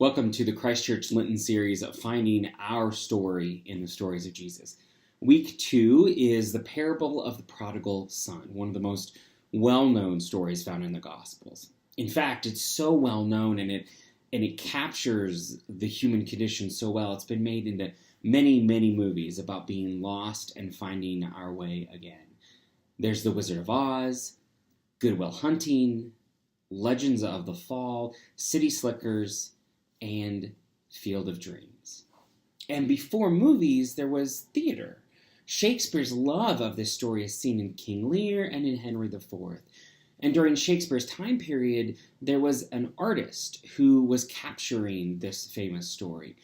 Welcome to the Church Lenten Series of finding our story in the stories of Jesus. Week 2 is the parable of the prodigal son, one of the most well-known stories found in the Gospels. In fact, it's so well-known and it captures the human condition so well. It's been made into many, many movies about being lost and finding our way again. There's The Wizard of Oz, Good Will Hunting, Legends of the Fall, City Slickers, and Field of Dreams. And before movies, there was theater. Shakespeare's love of this story is seen in King Lear and in Henry IV. And during Shakespeare's time period, there was an artist who was capturing this famous story.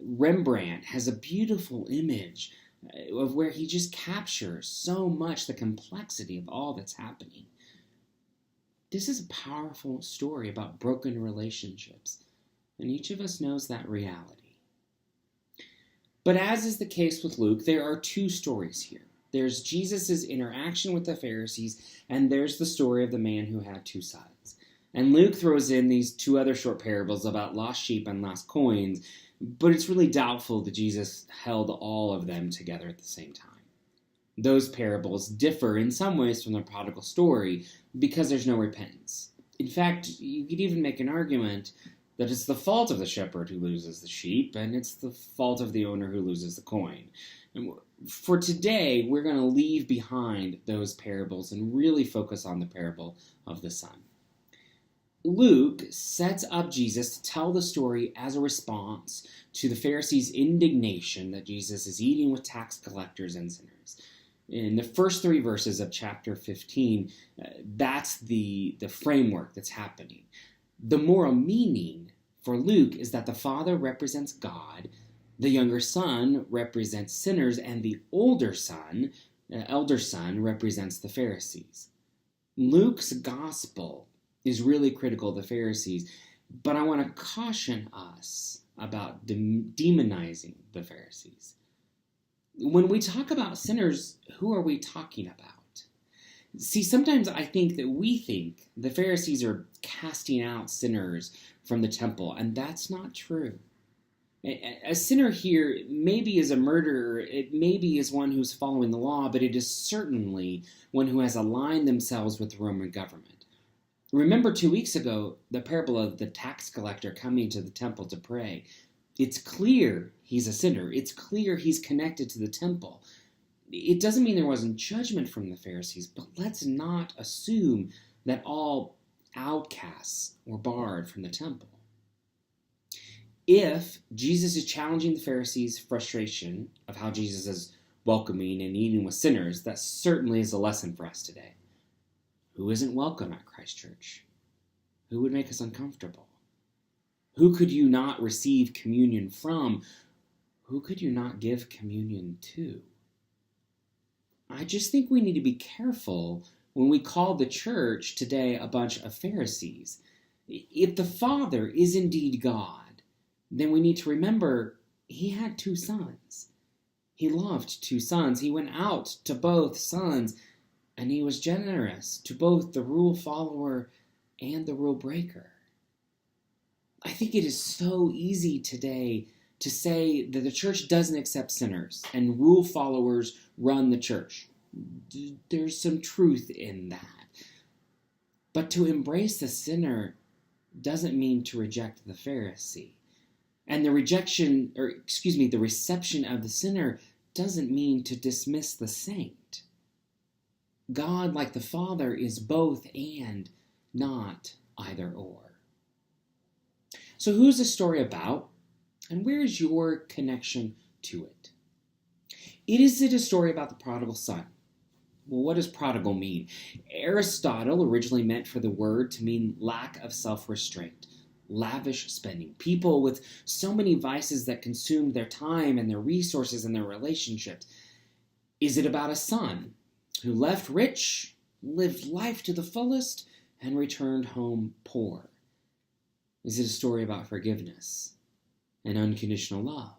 Rembrandt has a beautiful image of where he just captures so much the complexity of all that's happening. This is a powerful story about broken relationships, and each of us knows that reality. But as is the case with Luke, there are two stories here. There's Jesus' interaction with the Pharisees, and there's the story of the man who had two sons. And Luke throws in these two other short parables about lost sheep and lost coins, but it's really doubtful that Jesus held all of them together at the same time. Those parables differ in some ways from the prodigal story because there's no repentance. In fact, you could even make an argument that it's the fault of the shepherd who loses the sheep, and it's the fault of the owner who loses the coin. And for today, we're going to leave behind those parables and really focus on the parable of the son. Luke sets up Jesus to tell the story as a response to the Pharisees' indignation that Jesus is eating with tax collectors and sinners. In the first 3 verses of chapter 15, that's the framework that's happening. The moral meaning for Luke is that the father represents God, the younger son represents sinners, and the elder son represents the Pharisees. Luke's gospel is really critical of the Pharisees, but I want to caution us about demonizing the Pharisees. When we talk about sinners, who are we talking about? See, sometimes I think that we think the Pharisees are casting out sinners from the temple, and that's not true. A sinner here maybe is a murderer, it maybe is one who's following the law, but it is certainly one who has aligned themselves with the Roman government. Remember 2 weeks ago, the parable of the tax collector coming to the temple to pray. It's clear he's a sinner. It's clear he's connected to the temple. It doesn't mean there wasn't judgment from the Pharisees, but let's not assume that all outcasts were barred from the temple. If Jesus is challenging the Pharisees' frustration of how Jesus is welcoming and eating with sinners, that certainly is a lesson for us today. Who isn't welcome at Christ Church? Who would make us uncomfortable? Who could you not receive communion from? Who could you not give communion to? I just think we need to be careful when we call the church today a bunch of Pharisees. If the Father is indeed God, then we need to remember he had 2 sons. He loved 2 sons. He went out to both sons, and he was generous to both the rule follower and the rule breaker. I think it is so easy today to say that the church doesn't accept sinners and rule followers run the church. There's some truth in that. But to embrace the sinner doesn't mean to reject the Pharisee. And the reception of the sinner doesn't mean to dismiss the saint. God, like the Father, is both and, not either or. So who's this story about, and where is your connection to it? Is it a story about the prodigal son? Well, what does prodigal mean? Aristotle originally meant for the word to mean lack of self-restraint, lavish spending, people with so many vices that consumed their time and their resources and their relationships. Is it about a son who left rich, lived life to the fullest, and returned home poor? Is it a story about forgiveness and unconditional love?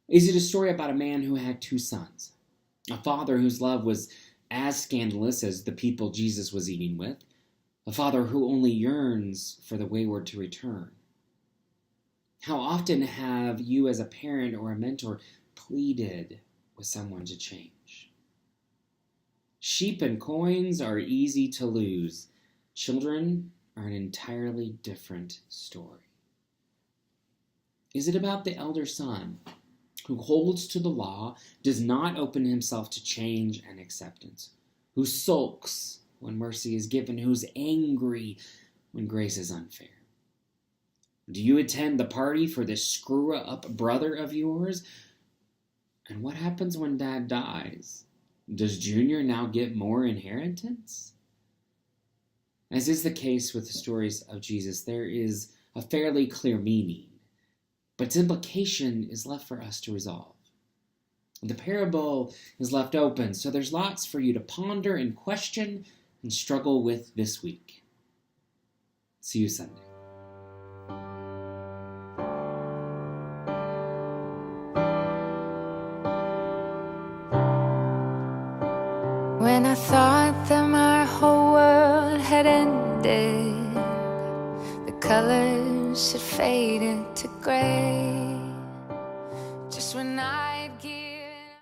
Is it a story about a man who had 2 sons? A father whose love was as scandalous as the people Jesus was eating with, a father who only yearns for the wayward to return. How often have you as a parent or a mentor pleaded with someone to change? Sheep and coins are easy to lose. Children are an entirely different story. Is it about the elder son who holds to the law, does not open himself to change and acceptance, who sulks when mercy is given, who's angry when grace is unfair? Do you attend the party for this screw-up brother of yours? And what happens when dad dies? Does Junior now get more inheritance? As is the case with the stories of Jesus, there is a fairly clear meaning, but its implication is left for us to resolve. The parable is left open, so there's lots for you to ponder and question and struggle with this week. See you Sunday. When I thought that my whole world had ended, the colors had faded to gray. Just when I